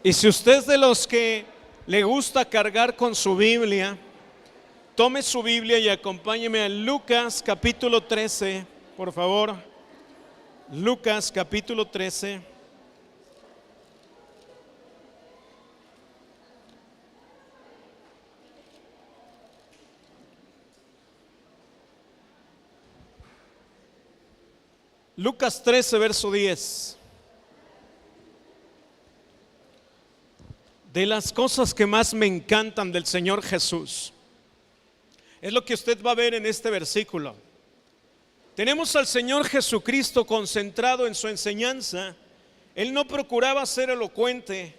Y si usted es de los que le gusta cargar con su Biblia, tome su Biblia y acompáñeme a Lucas capítulo 13, por favor. Lucas capítulo 13. Lucas 13, verso 10. De las cosas que más me encantan del Señor Jesús es lo que usted va a ver en este versículo. Tenemos al Señor Jesucristo concentrado en su enseñanza. Él no procuraba ser elocuente.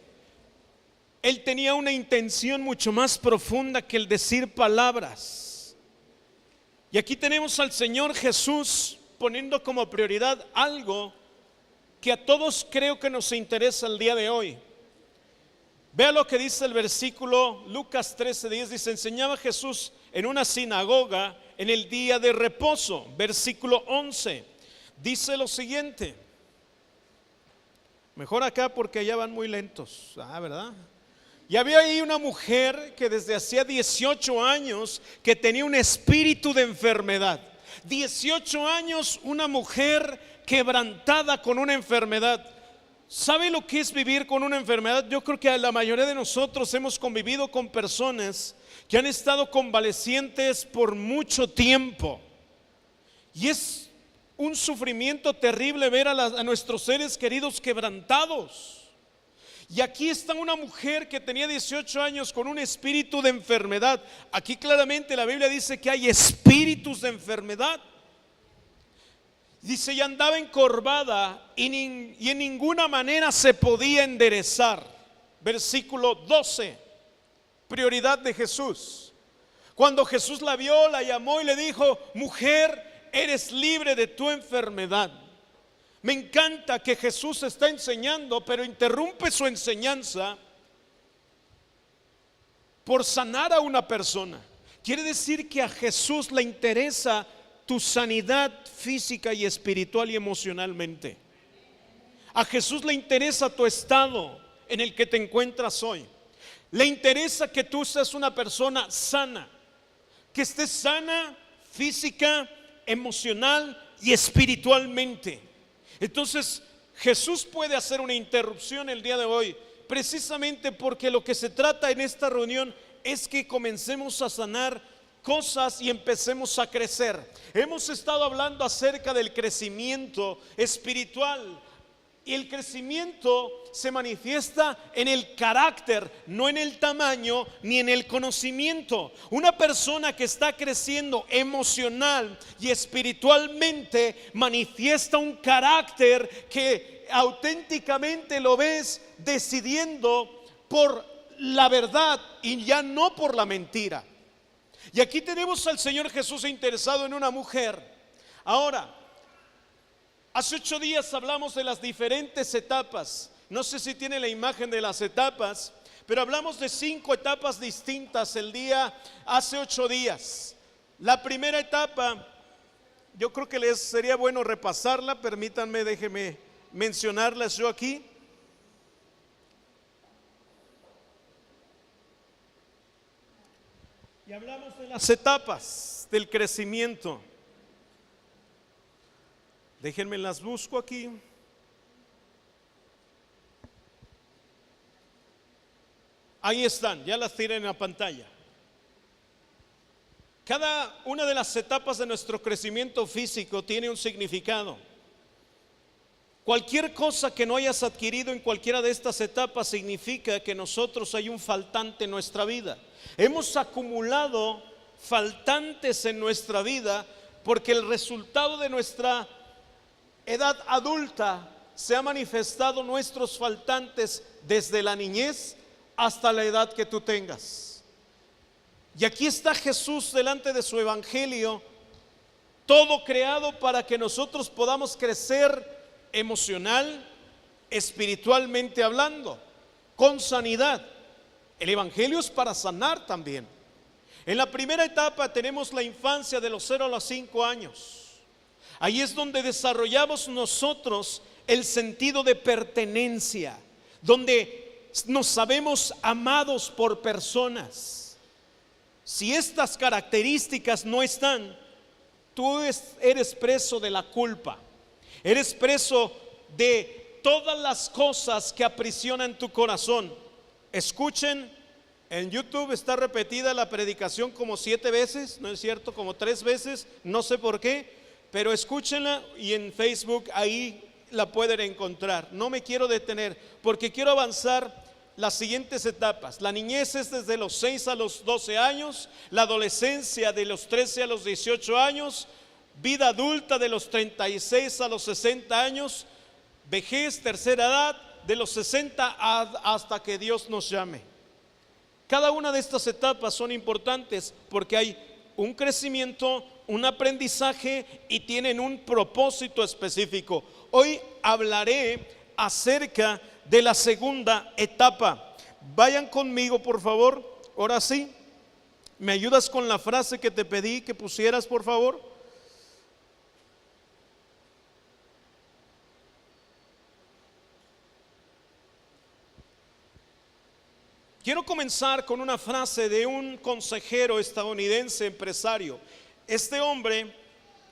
Él tenía una intención mucho más profunda que el decir palabras. Y aquí tenemos al Señor Jesús poniendo como prioridad algo que a todos creo que nos interesa el día de hoy. Vea lo que dice el versículo Lucas 13:10. Dice: enseñaba Jesús en una sinagoga en el día de reposo. Versículo 11 dice lo siguiente. Mejor acá porque allá van muy lentos, ¿verdad? Y había ahí una mujer que desde hacía 18 años que tenía un espíritu de enfermedad. 18 años, una mujer quebrantada con una enfermedad. ¿Sabe lo que es vivir con una enfermedad? Yo creo que la mayoría de nosotros hemos convivido con personas que han estado convalecientes por mucho tiempo. Y es un sufrimiento terrible ver a nuestros seres queridos quebrantados. Y aquí está una mujer que tenía 18 años con un espíritu de enfermedad. Aquí claramente la Biblia dice que hay espíritus de enfermedad. Dice: y andaba encorvada y en ninguna manera se podía enderezar. Versículo 12, prioridad de Jesús. Cuando Jesús la vio, la llamó y le dijo: mujer, eres libre de tu enfermedad. Me encanta que Jesús está enseñando, pero interrumpe su enseñanza por sanar a una persona. Quiere decir que a Jesús le interesa tu sanidad física y espiritual y emocionalmente. A Jesús le interesa tu estado en el que te encuentras hoy. Le interesa que tú seas una persona sana, que estés sana física, emocional y espiritualmente. Entonces Jesús puede hacer una interrupción el día de hoy, precisamente porque lo que se trata en esta reunión es que comencemos a sanar cosas y empecemos a crecer. Hemos estado hablando acerca del crecimiento espiritual, y el crecimiento se manifiesta en el carácter, no en el tamaño ni en el conocimiento. Una persona que está creciendo emocional y espiritualmente manifiesta un carácter que auténticamente lo ves decidiendo por la verdad y ya no por la mentira. Y aquí tenemos al Señor Jesús interesado en una mujer. Ahora, hace 8 días hablamos de las diferentes etapas. No sé si tiene la imagen de las etapas, pero hablamos de 5 etapas distintas hace 8 días. La primera etapa, yo creo que les sería bueno repasarla. Permítanme, déjenme mencionarlas yo aquí. Y hablamos de las etapas del crecimiento. Déjenme las busco aquí. Ahí están, ya las tiré en la pantalla. Cada una de las etapas de nuestro crecimiento físico tiene un significado. Cualquier cosa que no hayas adquirido en cualquiera de estas etapas significa que nosotros hay un faltante en nuestra vida. Hemos acumulado faltantes en nuestra vida porque el resultado de nuestra edad adulta se ha manifestado nuestros faltantes desde la niñez hasta la edad que tú tengas. Y aquí está Jesús delante de su evangelio, todo creado para que nosotros podamos crecer emocional, espiritualmente hablando, con sanidad. El evangelio es para sanar también. En la primera etapa tenemos la infancia de los 0 a los 5 años. Ahí es donde desarrollamos nosotros el sentido de pertenencia, donde nos sabemos amados por personas. Si estas características no están, tú eres preso de la culpa, eres preso de todas las cosas que aprisionan tu corazón. Escuchen, en YouTube está repetida la predicación como 7 veces, no es cierto, como 3 veces, no sé por qué, pero escúchenla, y en Facebook ahí la pueden encontrar. No me quiero detener porque quiero avanzar las siguientes etapas. La niñez es desde los 6 a los 12 años, la adolescencia de los 13 a los 18 años, vida adulta de los 36 a los 60 años, vejez, tercera edad, de los 60 hasta que Dios nos llame. Cada una de estas etapas son importantes porque hay un crecimiento, un aprendizaje y tienen un propósito específico. Hoy hablaré acerca de la segunda etapa. Vayan conmigo, por favor. Ahora sí, ¿me ayudas con la frase que te pedí que pusieras, por favor? Quiero comenzar con una frase de un consejero estadounidense empresario. Este hombre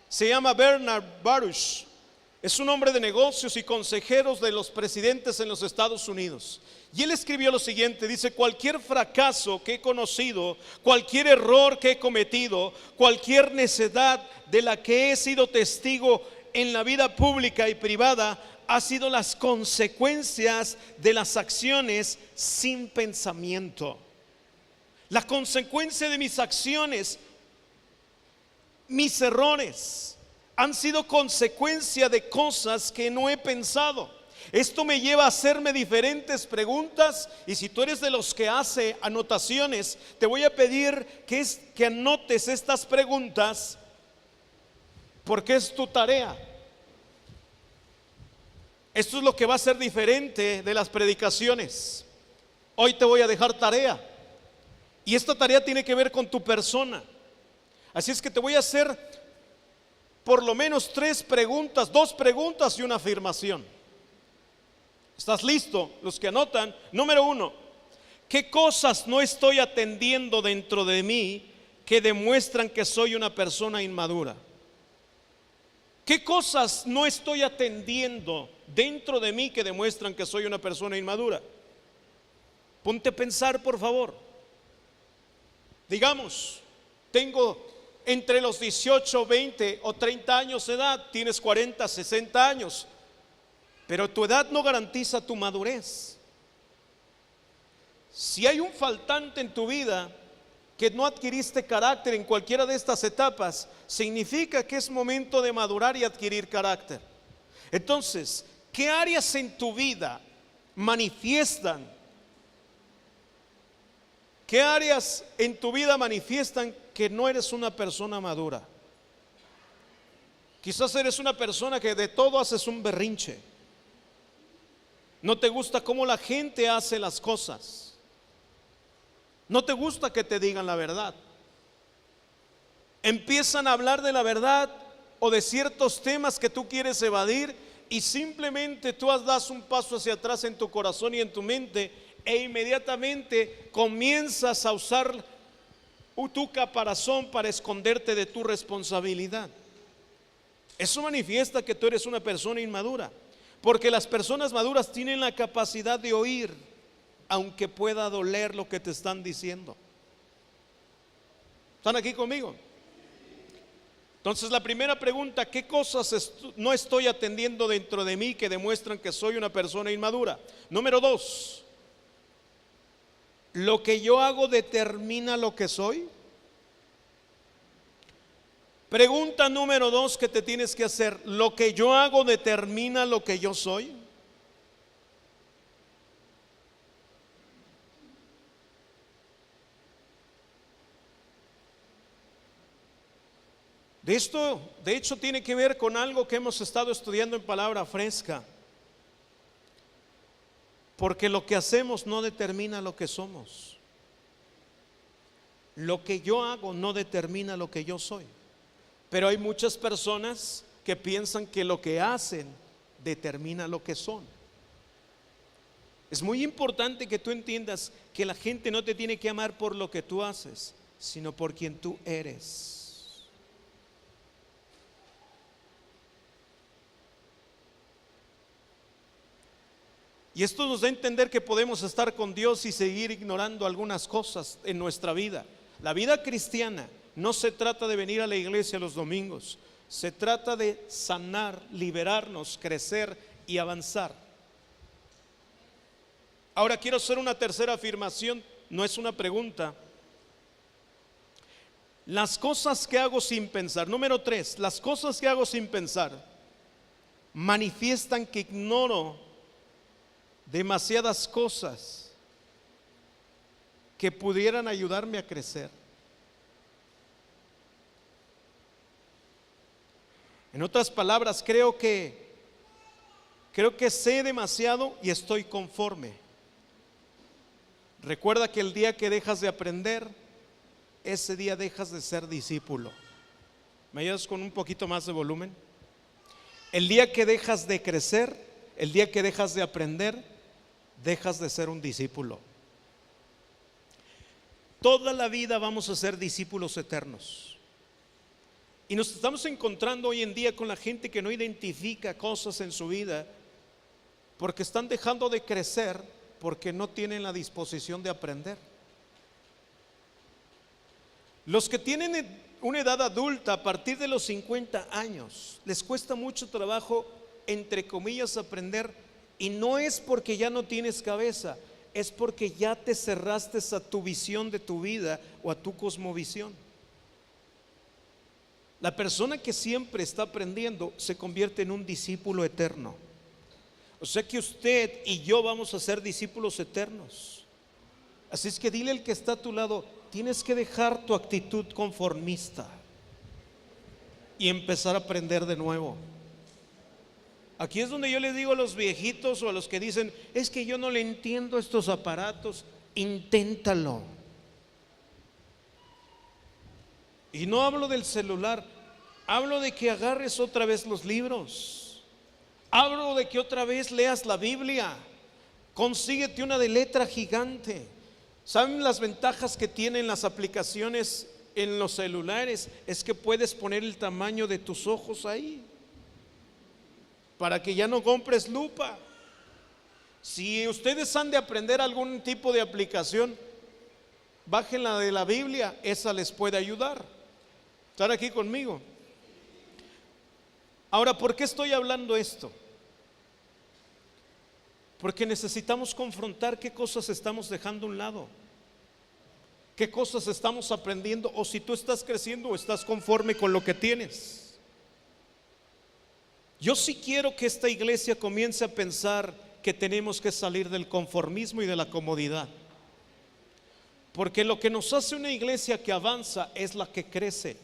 se llama Bernard Baruch. Es un hombre de negocios y consejeros de los presidentes en los Estados Unidos. Y él escribió lo siguiente, dice: cualquier fracaso que he conocido, cualquier error que he cometido, cualquier necedad de la que he sido testigo en la vida pública y privada, ha sido las consecuencias de las acciones sin pensamiento. La consecuencia de mis acciones, mis errores, han sido consecuencia de cosas que no he pensado. Esto me lleva a hacerme diferentes preguntas, y si tú eres de los que hace anotaciones, te voy a pedir que anotes estas preguntas, porque es tu tarea. Esto es lo que va a ser diferente de las predicaciones. Hoy te voy a dejar tarea, y esta tarea tiene que ver con tu persona. Así es que te voy a hacer por lo menos 3 preguntas, 2 preguntas y una afirmación. ¿Estás listo? Los que anotan. Número 1, ¿qué cosas no estoy atendiendo dentro de mí que demuestran que soy una persona inmadura? ¿Qué cosas no estoy atendiendo dentro de mí que demuestran que soy una persona inmadura? Ponte a pensar, por favor. Digamos, tengo entre los 18, 20 o 30 años de edad, tienes 40, 60 años, pero tu edad no garantiza tu madurez. Si hay un faltante en tu vida, que no adquiriste carácter en cualquiera de estas etapas, significa que es momento de madurar y adquirir carácter. Entonces, ¿qué áreas en tu vida manifiestan? ¿Qué áreas en tu vida manifiestan que no eres una persona madura? Quizás eres una persona que de todo haces un berrinche. No te gusta cómo la gente hace las cosas. No te gusta que te digan la verdad. Empiezan a hablar de la verdad o de ciertos temas que tú quieres evadir, y simplemente tú das un paso hacia atrás en tu corazón y en tu mente, e inmediatamente comienzas a usar tu caparazón para esconderte de tu responsabilidad. Eso manifiesta que tú eres una persona inmadura, porque las personas maduras tienen la capacidad de oír, aunque pueda doler lo que te están diciendo. ¿Están aquí conmigo? Entonces, la primera pregunta: ¿qué cosas no estoy atendiendo dentro de mí que demuestran que soy una persona inmadura? Número 2, ¿lo que yo hago determina lo que soy? Pregunta número 2 que te tienes que hacer: ¿lo que yo hago determina lo que yo soy? De hecho, tiene que ver con algo que hemos estado estudiando en Palabra Fresca. Porque lo que hacemos no determina lo que somos. Lo que yo hago no determina lo que yo soy. Pero hay muchas personas que piensan que lo que hacen determina lo que son. Es muy importante que tú entiendas que la gente no te tiene que amar por lo que tú haces, sino por quien tú eres. Y esto nos da a entender que podemos estar con Dios y seguir ignorando algunas cosas en nuestra vida. La vida cristiana no se trata de venir a la iglesia los domingos, se trata de sanar, liberarnos, crecer y avanzar. Ahora quiero hacer una tercera afirmación, no es una pregunta. Las cosas que hago sin pensar, número 3, las cosas que hago sin pensar manifiestan que ignoro demasiadas cosas que pudieran ayudarme a crecer. En otras palabras, creo que sé demasiado y estoy conforme. Recuerda que el día que dejas de aprender, ese día dejas de ser discípulo. ¿Me ayudas con un poquito más de volumen? El día que dejas de crecer, el día que dejas de aprender, dejas de ser un discípulo. Toda la vida vamos a ser discípulos eternos. Y nos estamos encontrando hoy en día con la gente que no identifica cosas en su vida porque están dejando de crecer, porque no tienen la disposición de aprender. Los que tienen una edad adulta a partir de los 50 años, les cuesta mucho trabajo, entre comillas, aprender, y no es porque ya no tienes cabeza, es porque ya te cerraste a tu visión de tu vida o a tu cosmovisión. La persona que siempre está aprendiendo se convierte en un discípulo eterno. O sea que usted y yo vamos a ser discípulos eternos. Así es que dile al que está a tu lado, tienes que dejar tu actitud conformista y empezar a aprender de nuevo. Aquí es donde yo les digo a los viejitos o a los que dicen, es que yo no le entiendo estos aparatos, inténtalo. Y no hablo del celular, hablo de que agarres otra vez los libros. Hablo de que otra vez leas la Biblia. Consíguete una de letra gigante. ¿Saben las ventajas que tienen las aplicaciones en los celulares? Es que puedes poner el tamaño de tus ojos ahí, para que ya no compres lupa. Si ustedes han de aprender algún tipo de aplicación, bajen la de la Biblia, esa les puede ayudar. ¿Están aquí conmigo? Ahora, ¿por qué estoy hablando esto? Porque necesitamos confrontar qué cosas estamos dejando a un lado, qué cosas estamos aprendiendo, o si tú estás creciendo o estás conforme con lo que tienes. Yo sí quiero que esta iglesia comience a pensar que tenemos que salir del conformismo y de la comodidad, porque lo que nos hace una iglesia que avanza es la que crece.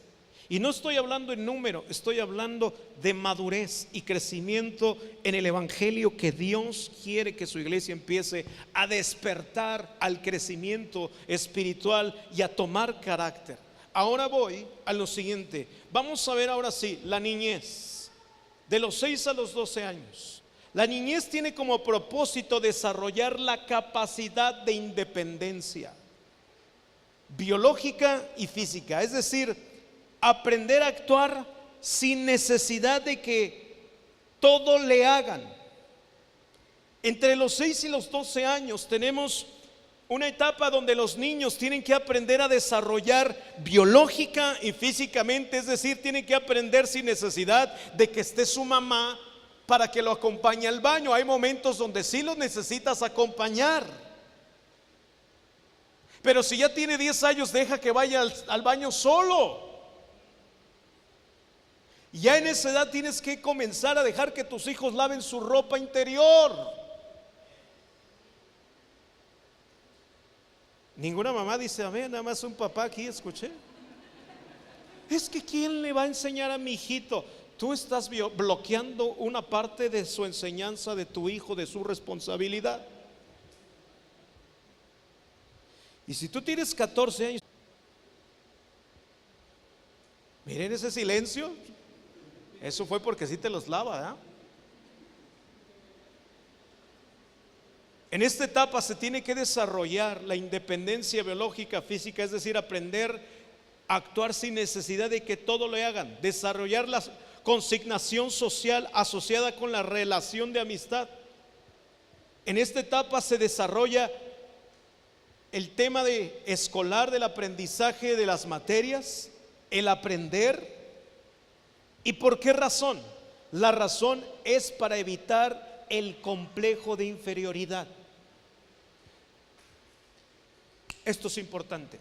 Y no estoy hablando en número, estoy hablando de madurez y crecimiento en el evangelio, que Dios quiere que su iglesia empiece a despertar al crecimiento espiritual y a tomar carácter. Ahora voy a lo siguiente. Vamos a ver ahora sí la niñez, de los 6 a los 12 años. La niñez tiene como propósito desarrollar la capacidad de independencia biológica y física, es decir, aprender a actuar sin necesidad de que todo le hagan. Entre los 6 y los 12 años tenemos una etapa donde los niños tienen que aprender a desarrollar biológica y físicamente, es decir, tienen que aprender sin necesidad de que esté su mamá para que lo acompañe al baño. Hay momentos donde sí los necesitas acompañar, pero si ya tiene 10 años, deja que vaya al baño solo. Ya en esa edad tienes que comenzar a dejar que tus hijos laven su ropa interior. Ninguna mamá dice amén, nada más un papá aquí, escuché. Es que ¿quién le va a enseñar a mi hijito? Tú estás bloqueando una parte de su enseñanza, de tu hijo, de su responsabilidad. Y si tú tienes 14 años, miren ese silencio. Eso fue porque sí te los lava, ¿eh? En esta etapa se tiene que desarrollar la independencia biológica, física, es decir, aprender a actuar sin necesidad de que todo lo hagan, desarrollar la consignación social asociada con la relación de amistad. En esta etapa se desarrolla el tema de escolar del aprendizaje de las materias, el aprender. ¿Y por qué razón? La razón es para evitar el complejo de inferioridad. Esto es importante.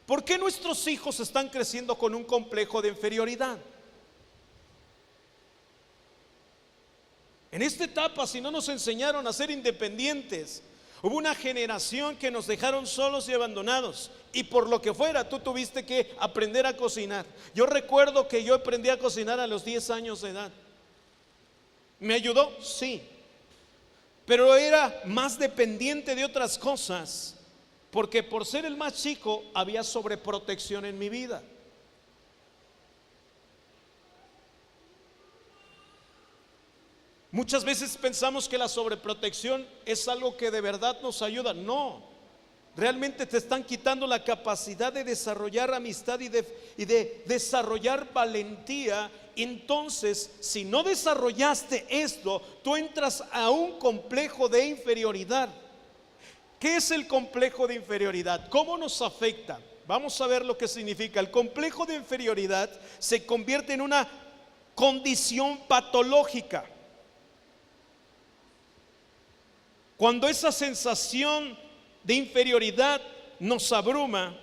¿Por qué nuestros hijos están creciendo con un complejo de inferioridad? En esta etapa, si no nos enseñaron a ser independientes, hubo una generación que nos dejaron solos y abandonados, y por lo que fuera, tú tuviste que aprender a cocinar. Yo recuerdo que yo aprendí a cocinar a los 10 años de edad. ¿Me ayudó? Sí. Pero era más dependiente de otras cosas, porque por ser el más chico había sobreprotección en mi vida. Muchas veces pensamos que la sobreprotección es algo que de verdad nos ayuda. No, realmente te están quitando la capacidad de desarrollar amistad y de desarrollar valentía. Entonces, si no desarrollaste esto, tú entras a un complejo de inferioridad. ¿Qué es el complejo de inferioridad? ¿Cómo nos afecta? Vamos a ver lo que significa. El complejo de inferioridad se convierte en una condición patológica. Cuando esa sensación de inferioridad nos abruma,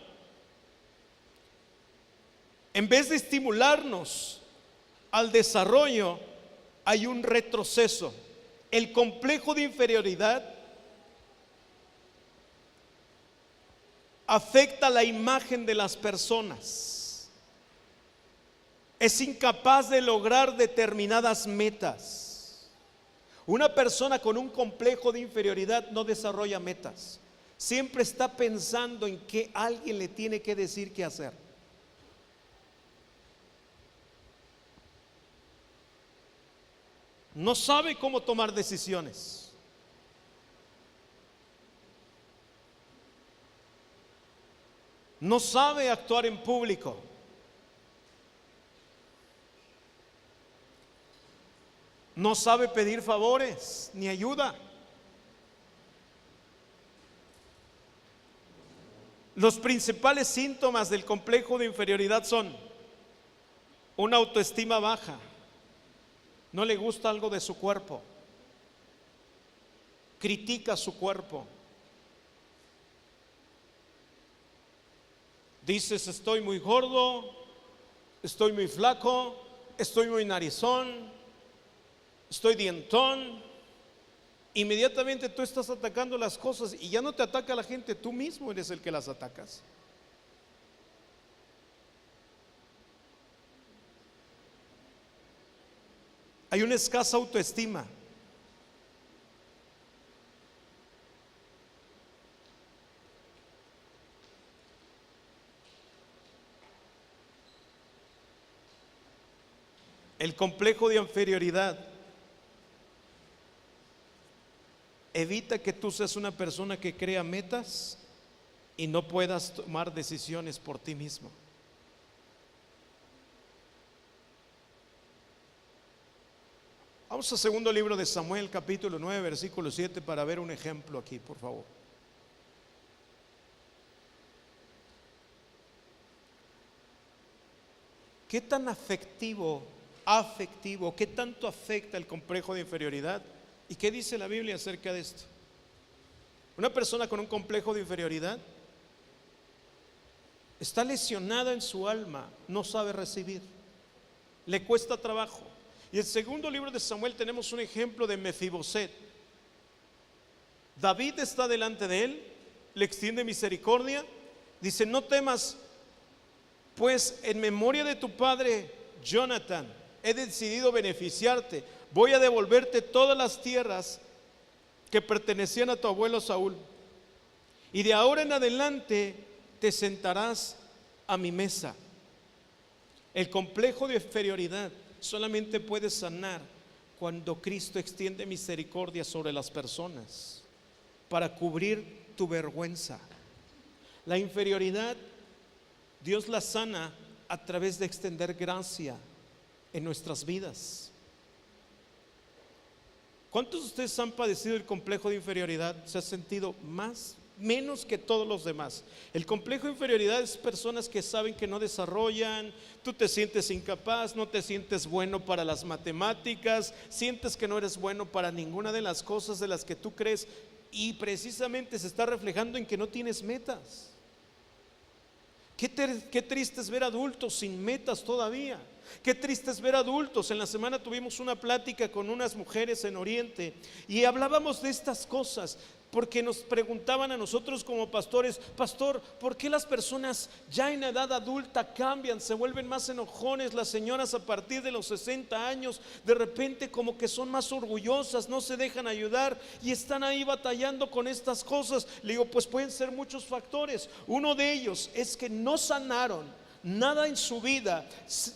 en vez de estimularnos al desarrollo, hay un retroceso. El complejo de inferioridad afecta la imagen de las personas. Es incapaz de lograr determinadas metas. Una persona con un complejo de inferioridad no desarrolla metas. Siempre está pensando en que alguien le tiene que decir qué hacer. No sabe cómo tomar decisiones. No sabe actuar en público. No sabe pedir favores ni ayuda. Los principales síntomas del complejo de inferioridad son una autoestima baja, no le gusta algo de su cuerpo, critica su cuerpo, dices estoy muy gordo, estoy muy flaco, estoy muy narizón, estoy dientón. Inmediatamente tú estás atacando las cosas y ya no te ataca la gente, tú mismo eres el que las atacas. Hay una escasa autoestima. El complejo de inferioridad evita que tú seas una persona que crea metas y no puedas tomar decisiones por ti mismo. Vamos a segundo libro de Samuel, capítulo 9, versículo 7, para ver un ejemplo aquí, por favor. ¿Qué tan afectivo, qué tanto afecta el complejo de inferioridad? ¿Y qué dice la Biblia acerca de esto? Una persona con un complejo de inferioridad está lesionada en su alma, no sabe recibir, le cuesta trabajo. Y en el segundo libro de Samuel tenemos un ejemplo de Mefiboset. David está delante de él, le extiende misericordia, dice: no temas, pues en memoria de tu padre Jonathan he decidido beneficiarte. Voy a devolverte todas las tierras que pertenecían a tu abuelo Saúl, y de ahora en adelante te sentarás a mi mesa. El complejo de inferioridad solamente puede sanar cuando Cristo extiende misericordia sobre las personas. para cubrir tu vergüenza. La inferioridad, Dios la sana a través de extender gracia en nuestras vidas. ¿Cuántos de ustedes han padecido el complejo de inferioridad? ¿Se ha sentido menos que todos los demás? El complejo de inferioridad es personas que saben que no desarrollan, tú te sientes incapaz, no te sientes bueno para las matemáticas, sientes que no eres bueno para ninguna de las cosas de las que tú crees, y precisamente se está reflejando en que no tienes metas. Qué triste es ver adultos sin metas todavía. Qué triste es ver adultos. En la semana tuvimos una plática con unas mujeres en Oriente y hablábamos de estas cosas, porque nos preguntaban a nosotros como pastores: pastor, ¿por qué las personas ya en edad adulta cambian, se vuelven más enojones? Las señoras a partir de los 60 años de repente como que son más orgullosas, no se dejan ayudar y están ahí batallando con estas cosas. Le digo, pues pueden ser muchos factores. Uno de ellos es que no sanaron nada en su vida,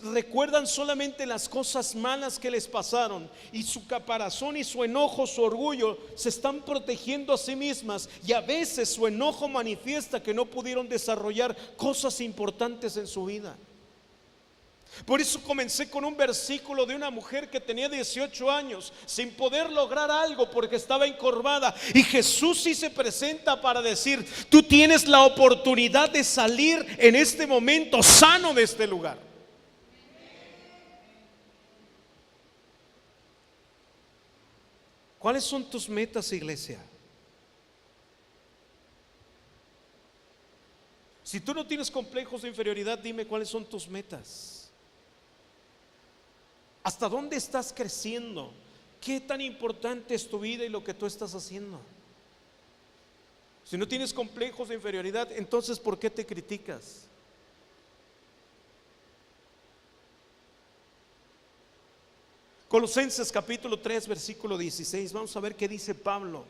recuerdan solamente las cosas malas que les pasaron, y su caparazón y su enojo, su orgullo, se están protegiendo a sí mismas, y a veces su enojo manifiesta que no pudieron desarrollar cosas importantes en su vida. Por eso comencé con un versículo de una mujer que tenía 18 años sin poder lograr algo porque estaba encorvada, y Jesús sí se presenta para decir: tú tienes la oportunidad de salir en este momento sano de este lugar. ¿Cuáles son tus metas, iglesia? Si tú no tienes complejos de inferioridad, dime cuáles son tus metas. ¿Hasta dónde estás creciendo? ¿Qué tan importante es tu vida y lo que tú estás haciendo? Si no tienes complejos de inferioridad, entonces ¿por qué te criticas? Colosenses capítulo 3 versículo 16. Vamos a ver qué dice Pablo.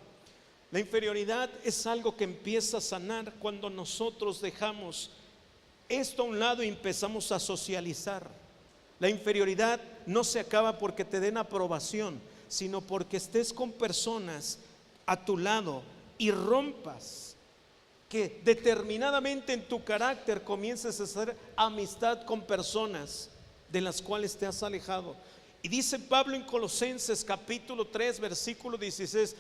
La inferioridad es algo que empieza a sanar cuando nosotros dejamos esto a un lado y empezamos a socializar. La inferioridad no se acaba porque te den aprobación, sino porque estés con personas a tu lado y rompas, que determinadamente en tu carácter comiences a hacer amistad con personas de las cuales te has alejado. Y dice Pablo en Colosenses capítulo 3 versículo 16: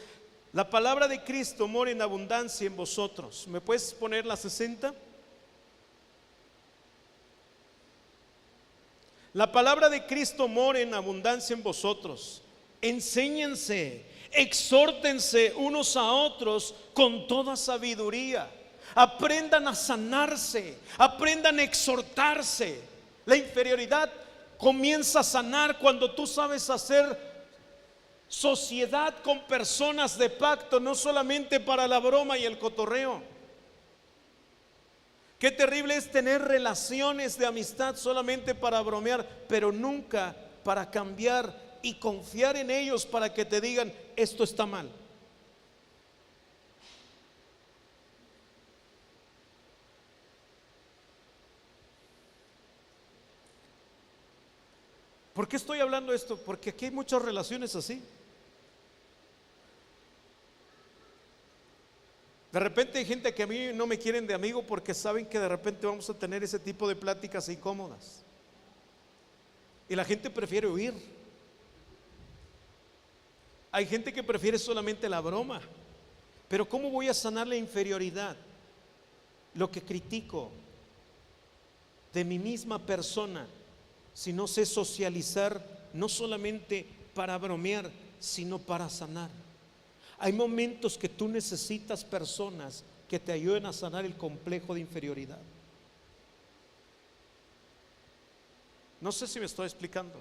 la palabra de Cristo mora en abundancia en vosotros. ¿Me puedes poner la 60? La palabra de Cristo mora en abundancia en vosotros. Enséñense, exhórtense unos a otros con toda sabiduría. Aprendan a sanarse, aprendan a exhortarse. La inferioridad comienza a sanar cuando tú sabes hacer sociedad con personas de pacto, no solamente para la broma y el cotorreo. Qué terrible es tener relaciones de amistad solamente para bromear, pero nunca para cambiar y confiar en ellos para que te digan: esto está mal. ¿Por qué estoy hablando de esto? Porque aquí hay muchas relaciones así. De repente hay gente que a mí no me quieren de amigo porque saben que de repente vamos a tener ese tipo de pláticas incómodas, y la gente prefiere huir. Hay gente que prefiere solamente la broma. Pero ¿cómo voy a sanar la inferioridad? Lo que critico de mi misma persona, si no sé socializar, no solamente para bromear, sino para sanar. Hay momentos que tú necesitas personas que te ayuden a sanar el complejo de inferioridad. No sé si me estoy explicando.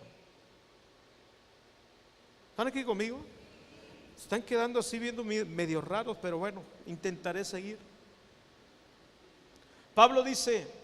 ¿Están aquí conmigo? Están quedando así viendo medio raros, pero bueno, intentaré seguir. Pablo dice: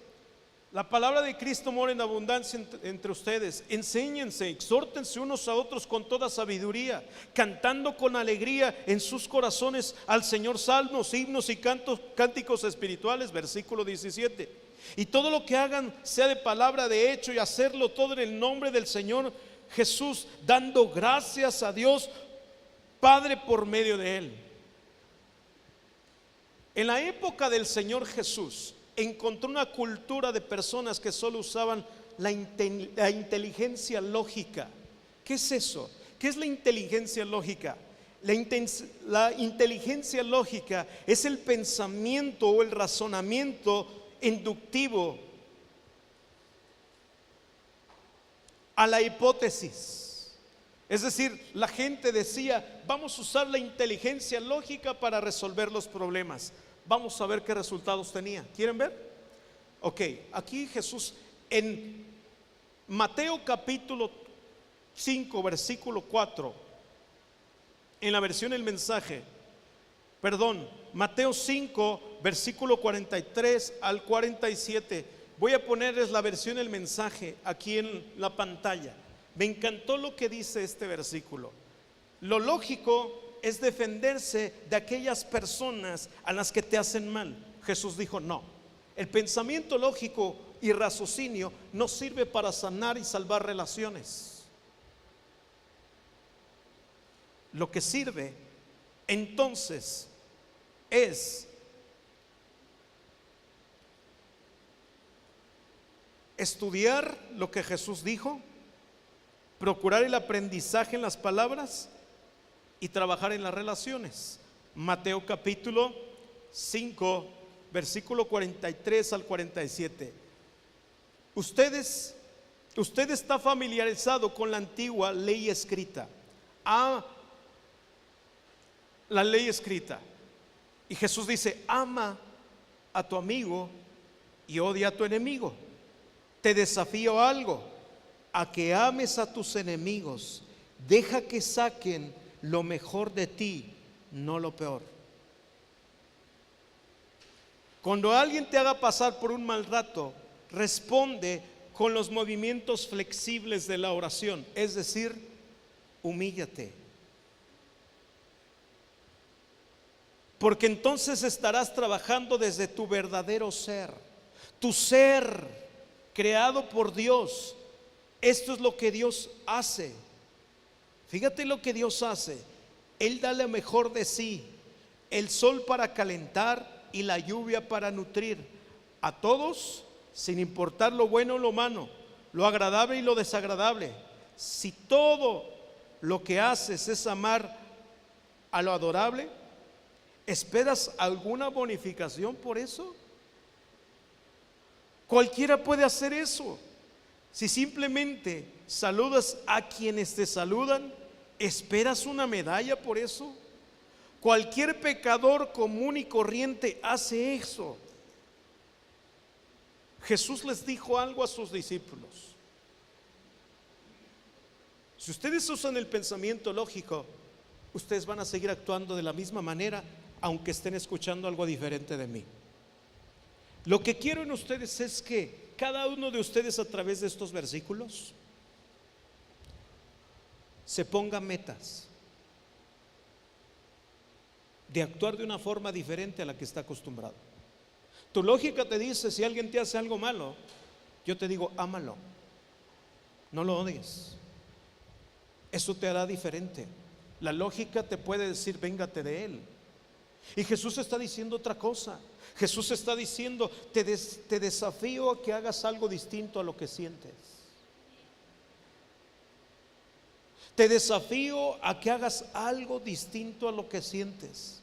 la palabra de Cristo mora en abundancia entre ustedes. Enséñense, exhórtense unos a otros con toda sabiduría, cantando con alegría en sus corazones al Señor salmos, himnos y cánticos espirituales. Versículo 17. Y todo lo que hagan sea de palabra, de hecho, y hacerlo todo en el nombre del Señor Jesús, dando gracias a Dios Padre por medio de Él. En la época del Señor Jesús encontró una cultura de personas que solo usaban la inteligencia lógica. ¿Qué es eso? ¿Qué es la inteligencia lógica? La inteligencia lógica es el pensamiento o el razonamiento inductivo a la hipótesis. Es decir, la gente decía, vamos a usar la inteligencia lógica para resolver los problemas. Vamos a ver qué resultados tenía. ¿Quieren ver? Ok, aquí Jesús en Mateo capítulo 5, versículo 4, en la versión El Mensaje, Mateo 5, versículo 43 al 47. Voy a ponerles la versión El Mensaje aquí en la pantalla. Me encantó lo que dice este versículo. Lo lógico es defenderse de aquellas personas a las que te hacen mal. Jesús dijo no. El pensamiento lógico y raciocinio no sirve para sanar y salvar relaciones. Lo que sirve entonces es estudiar lo que Jesús dijo, procurar el aprendizaje en las palabras y trabajar en las relaciones. Mateo capítulo 5, versículo 43 al 47. Usted está familiarizado con la antigua ley escrita. La ley escrita. Y Jesús dice, ama a tu amigo y odia a tu enemigo. Te desafío a algo, a que ames a tus enemigos. Deja que saquen lo mejor de ti, no lo peor. Cuando alguien te haga pasar por un mal rato, responde con los movimientos flexibles de la oración, es decir, humíllate. Porque entonces estarás trabajando desde tu verdadero ser, tu ser creado por Dios. Esto es lo que Dios hace. Fíjate lo que Dios hace. Él da lo mejor de sí, el sol para calentar y la lluvia para nutrir a todos, sin importar lo bueno o lo malo, lo agradable y lo desagradable. Si todo lo que haces es amar a lo adorable, ¿esperas alguna bonificación por eso? Cualquiera puede hacer eso. Si simplemente saludas a quienes te saludan, ¿esperas una medalla por eso? Cualquier pecador común y corriente hace eso. Jesús les dijo algo a sus discípulos. Si ustedes usan el pensamiento lógico, ustedes van a seguir actuando de la misma manera, aunque estén escuchando algo diferente de mí. Lo que quiero en ustedes es que cada uno de ustedes, a través de estos versículos, se ponga metas de actuar de una forma diferente a la que está acostumbrado. Tu lógica te dice, si alguien te hace algo malo, yo te digo, ámalo, no lo odies. Eso te hará diferente. La lógica te puede decir, véngate de él. Y Jesús está diciendo otra cosa. Jesús está diciendo, te desafío a que hagas algo distinto a lo que sientes. Te desafío a que hagas algo distinto a lo que sientes.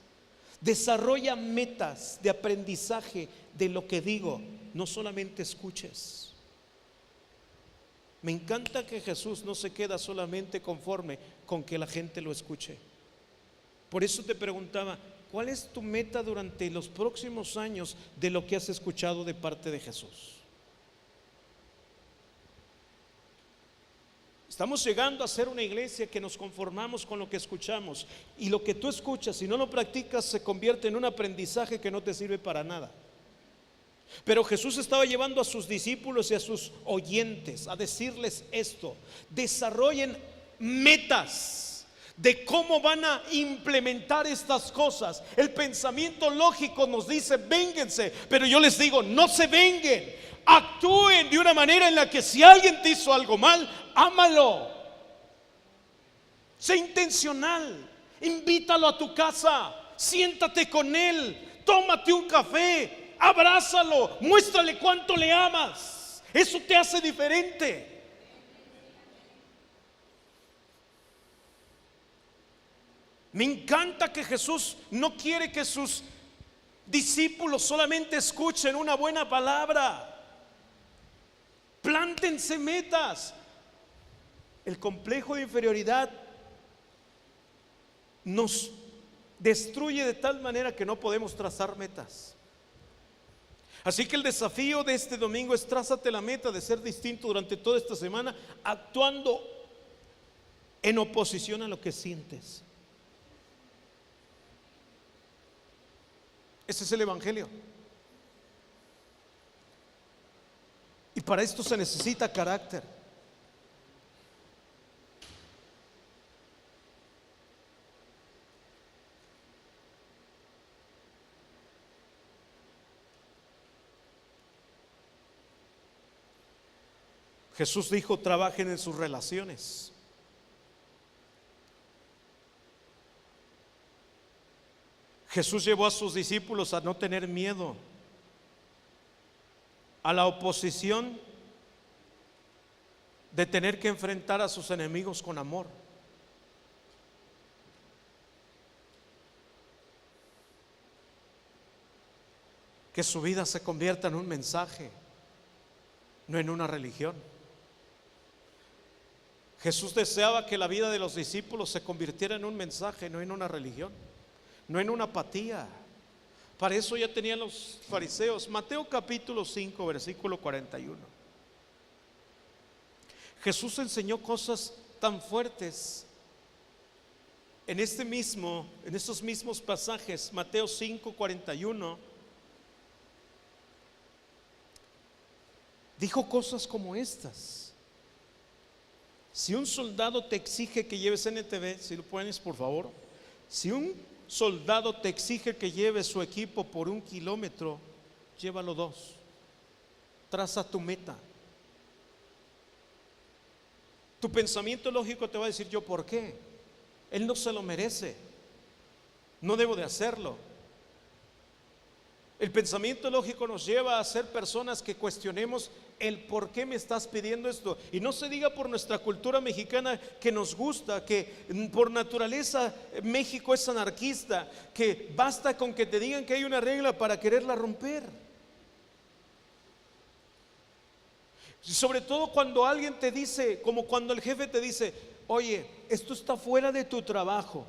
Desarrolla metas de aprendizaje de lo que digo, no solamente escuches. Me encanta que Jesús no se queda solamente conforme con que la gente lo escuche. Por eso te preguntaba, ¿cuál es tu meta durante los próximos años de lo que has escuchado de parte de Jesús? Estamos llegando a ser una iglesia que nos conformamos con lo que escuchamos, y lo que tú escuchas, si no lo practicas, se convierte en un aprendizaje que no te sirve para nada. Pero Jesús estaba llevando a sus discípulos y a sus oyentes a decirles esto: desarrollen metas de cómo van a implementar estas cosas. El pensamiento lógico nos dice, vénganse, pero yo les digo, no se venguen. Actúen de una manera en la que si alguien te hizo algo mal, ámalo. Sé intencional. Invítalo a tu casa. Siéntate con él. tómate un café, abrázalo, muéstrale cuánto le amas. Eso te hace diferente. Me encanta que Jesús no quiere que sus discípulos solamente escuchen una buena palabra. Plántense metas. El complejo de inferioridad nos destruye de tal manera que no podemos trazar metas. Así que el desafío de este domingo es: trázate la meta de ser distinto durante toda esta semana, actuando en oposición a lo que sientes. Ese es el evangelio. Y para esto se necesita carácter. Jesús dijo: trabajen en sus relaciones. Jesús llevó a sus discípulos a no tener miedo a la oposición de tener que enfrentar a sus enemigos con amor. Que su vida se convierta en un mensaje, no en una religión. Jesús deseaba que la vida de los discípulos se convirtiera en un mensaje, no en una religión, no en una apatía. Para eso ya tenían los fariseos. Mateo capítulo 5, versículo 41. Jesús enseñó cosas tan fuertes en estos mismos pasajes. Mateo 5, 41. Dijo cosas como estas: si un soldado te exige que lleves NTV, si lo pones por favor. Si un soldado te exige que lleves su equipo por 1 kilómetro, llévalo 2. Traza tu meta. Tu pensamiento lógico te va a decir: ¿yo por qué? Él no se lo merece, no debo de hacerlo. El pensamiento lógico nos lleva a ser personas que cuestionemos el por qué me estás pidiendo esto. Y no se diga por nuestra cultura mexicana, que nos gusta, que por naturaleza México es anarquista, que basta con que te digan que hay una regla para quererla romper. Sobre todo cuando alguien te dice, como cuando el jefe te dice: oye, esto está fuera de tu trabajo,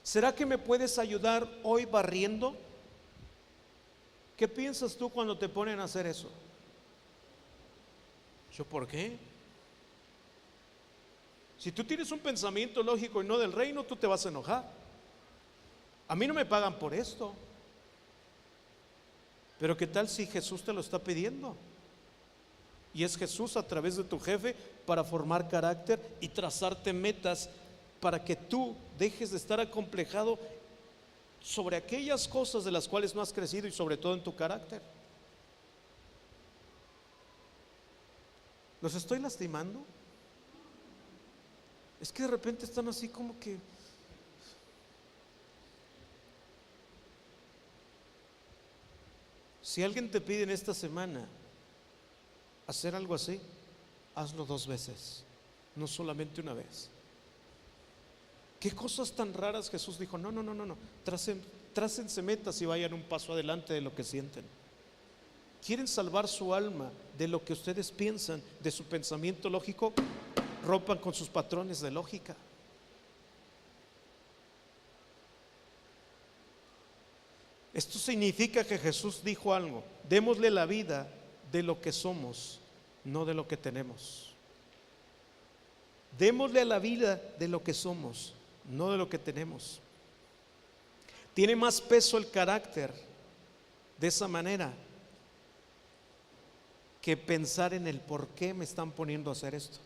¿será que me puedes ayudar hoy barriendo? ¿Qué piensas tú cuando te ponen a hacer eso? ¿Yo por qué? Si tú tienes un pensamiento lógico y no del reino, tú te vas a enojar. A mí no me pagan por esto. Pero ¿qué tal si Jesús te lo está pidiendo? Y es Jesús a través de tu jefe para formar carácter y trazarte metas para que tú dejes de estar acomplejado sobre aquellas cosas de las cuales no has crecido, y sobre todo en tu carácter. ¿Los estoy lastimando? Es que de repente están así como que... Si alguien te pide en esta semana hacer algo así, hazlo 2 veces, no solamente una vez. ¿Qué cosas tan raras Jesús dijo? No, trácense metas y vayan un paso adelante de lo que sienten. ¿Quieren salvar su alma de lo que ustedes piensan, de su pensamiento lógico? Rompan con sus patrones de lógica. Esto significa que Jesús dijo algo: démosle la vida de lo que somos, no de lo que tenemos. Démosle la vida de lo que somos, no de lo que tenemos. Tiene más peso el carácter de esa manera que pensar en el por qué me están poniendo a hacer esto.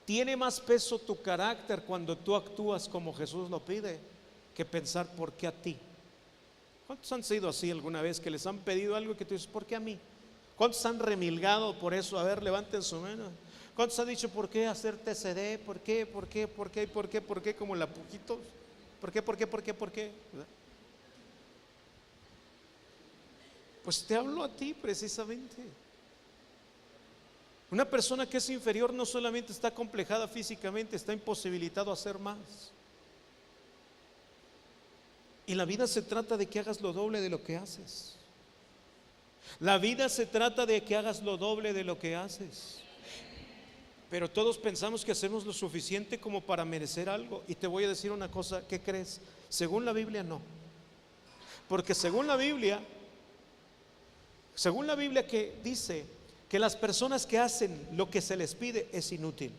Tiene más peso tu carácter cuando tú actúas como Jesús lo pide, que pensar por qué a ti. ¿Cuántos han sido así alguna vez, que les han pedido algo que tú dices: ¿por qué a mí? ¿Cuántos han remilgado por eso? A ver, levanten su mano. ¿Cuántos han dicho: ¿por qué hacer TCD? ¿Por qué? ¿Por qué? ¿Por qué? ¿Por qué? ¿Por qué? Como la pujitos. ¿Por qué? ¿Por qué? ¿Por qué? ¿Por qué? Pues te hablo a ti precisamente. Una persona que es inferior no solamente está complejada físicamente, está imposibilitado a hacer más. Y la vida se trata de que hagas lo doble de lo que haces. La vida se trata de que hagas lo doble de lo que haces. Pero todos pensamos que hacemos lo suficiente como para merecer algo. Y te voy a decir una cosa, ¿qué crees? Según la Biblia no. Porque según la Biblia que dice que las personas que hacen lo que se les pide es inútil.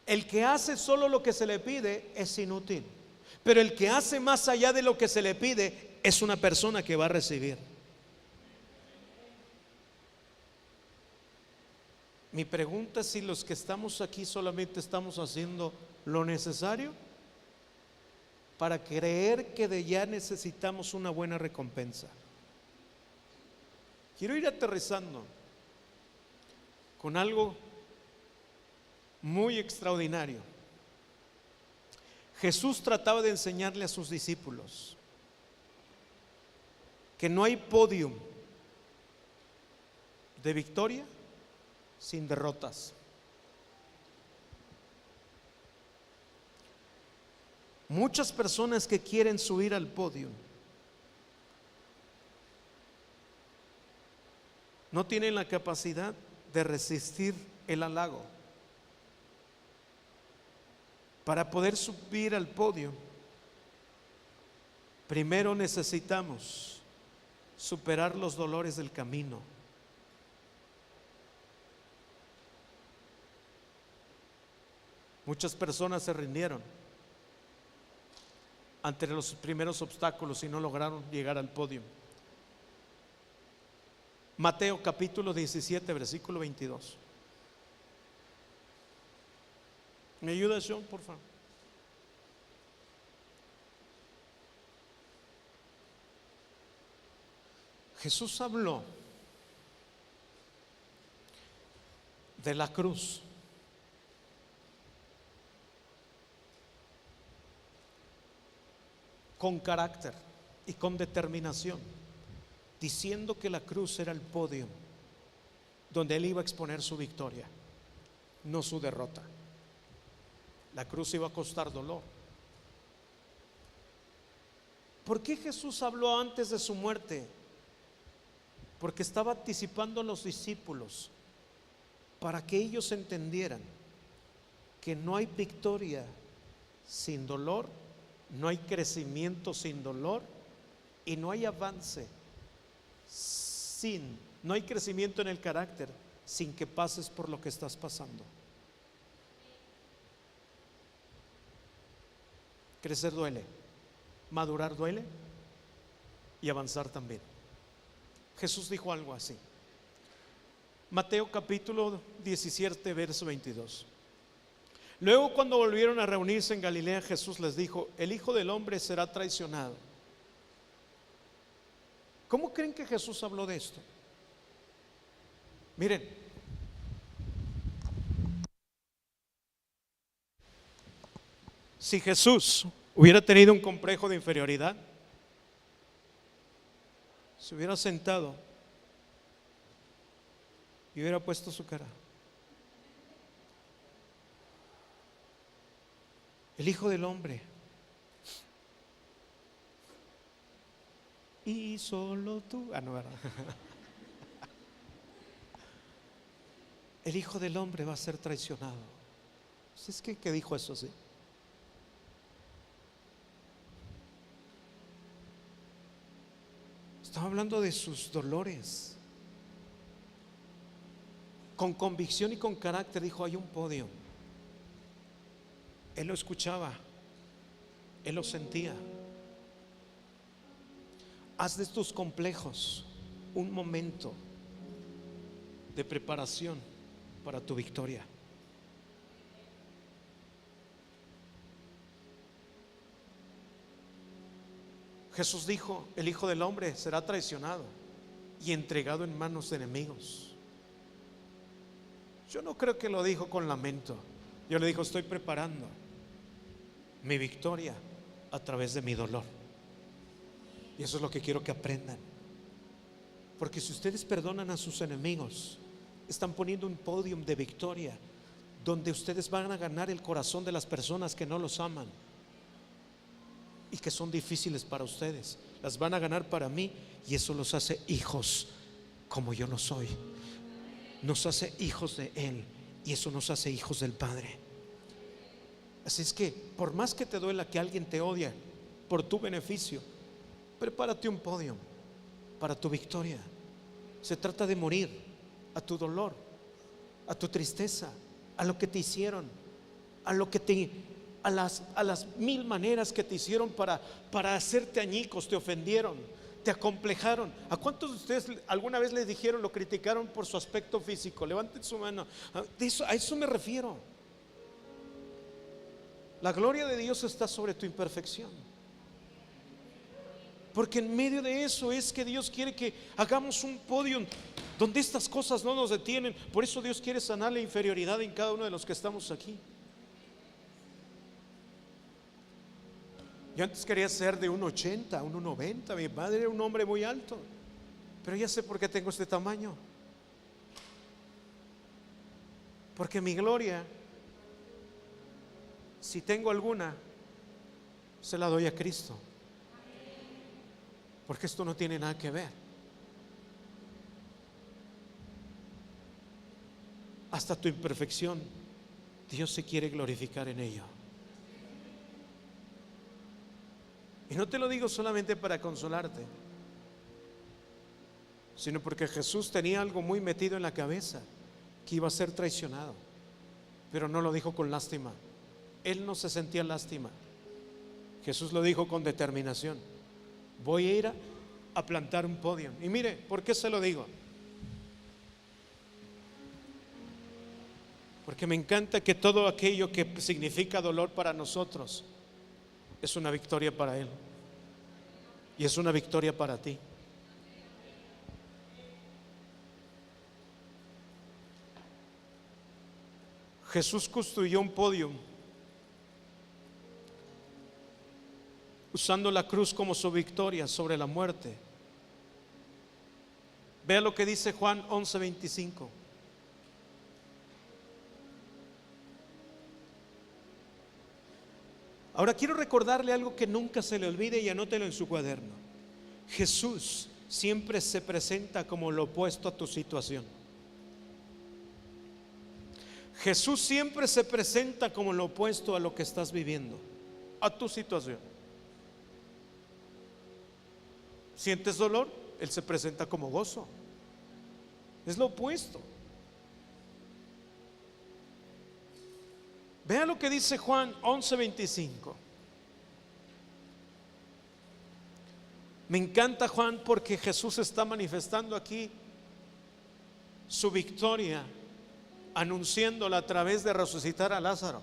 El que hace solo lo que se le pide es inútil. Pero el que hace más allá de lo que se le pide es una persona que va a recibir. Mi pregunta es si los que estamos aquí solamente estamos haciendo lo necesario para creer que de ya necesitamos una buena recompensa. Quiero ir aterrizando con algo muy extraordinario. Jesús trataba de enseñarle a sus discípulos que no hay podium de victoria sin derrotas. Muchas personas que quieren subir al podio no tienen la capacidad de resistir el halago. Para poder subir al podio, primero necesitamos superar los dolores del camino. Muchas personas se rindieron ante los primeros obstáculos y no lograron llegar al podio. Mateo capítulo 17, versículo 22. ¿Me ayuda, John, por favor? Jesús habló de la cruz. Con carácter y con determinación, diciendo que la cruz era el podio donde él iba a exponer su victoria, no su derrota. La cruz iba a costar dolor. ¿Por qué Jesús habló antes de su muerte? Porque estaba anticipando a los discípulos para que ellos entendieran que no hay victoria sin dolor, no hay crecimiento sin dolor y no hay avance no hay crecimiento en el carácter sin que pases por lo que estás pasando. Crecer duele, madurar duele y avanzar también. Jesús dijo algo así. Mateo capítulo 17, verso 22. Luego, cuando volvieron a reunirse en Galilea, Jesús les dijo: el Hijo del Hombre será traicionado. ¿Cómo creen que Jesús habló de esto? Miren, si Jesús hubiera tenido un complejo de inferioridad, se hubiera sentado y hubiera puesto su cara. El Hijo del Hombre, y solo tú, no, ¿verdad? El Hijo del Hombre va a ser traicionado. ¿Es que dijo eso así? Estaba hablando de sus dolores. Con convicción y con carácter dijo: hay un podio. Él lo escuchaba, él lo sentía. Haz de tus complejos un momento de preparación para tu victoria. Jesús dijo: el Hijo del Hombre será traicionado y entregado en manos de enemigos. Yo no creo que lo dijo con lamento. Yo le dijo: estoy preparando mi victoria a través de mi dolor. Y eso es lo que quiero que aprendan. Porque si ustedes perdonan a sus enemigos, están poniendo un podio de victoria donde ustedes van a ganar el corazón de las personas que no los aman y que son difíciles para ustedes. Las van a ganar para mí, y eso los hace hijos como yo lo soy. Nos hace hijos de Él, y eso nos hace hijos del Padre. Así es que por más que te duela que alguien te odia por tu beneficio, prepárate un podio para tu victoria. Se trata de morir a tu dolor, a tu tristeza, a lo que te hicieron, a lo que a las mil maneras que te hicieron para hacerte añicos. Te ofendieron, te acomplejaron. ¿A cuántos de ustedes alguna vez les dijeron, lo criticaron por su aspecto físico? Levanten su mano. A eso me refiero. La gloria de Dios está sobre tu imperfección, porque en medio de eso es que Dios quiere que hagamos un podio donde estas cosas no nos detienen. Por eso Dios quiere sanar la inferioridad en cada uno de los que estamos aquí. Yo antes quería ser de 1,80, 1,90. Mi padre era un hombre muy alto, pero ya sé por qué tengo este tamaño. Porque mi gloria, si tengo alguna, se la doy a Cristo. Porque esto no tiene nada que ver. Hasta tu imperfección, Dios se quiere glorificar en ello. Y no te lo digo solamente para consolarte, sino porque Jesús tenía algo muy metido en la cabeza, que iba a ser traicionado, pero no lo dijo con lástima. Él no se sentía lástima. Jesús lo dijo con determinación: voy a ir a plantar un podio. Y mire, ¿por qué se lo digo? Porque me encanta que todo aquello que significa dolor para nosotros es una victoria para Él, y es una victoria para ti. Jesús construyó un podio usando la cruz como su victoria sobre la muerte. Vea lo que dice Juan 11:25. Ahora quiero recordarle algo que nunca se le olvide, y anótelo en su cuaderno. Jesús siempre se presenta como lo opuesto a tu situación. Jesús siempre se presenta como lo opuesto a lo que estás viviendo, a tu situación. ¿Sientes dolor? Él se presenta como gozo. Es lo opuesto. Vea lo que dice Juan 11:25. Me encanta Juan, porque Jesús está manifestando aquí su victoria, anunciándola a través de resucitar a Lázaro.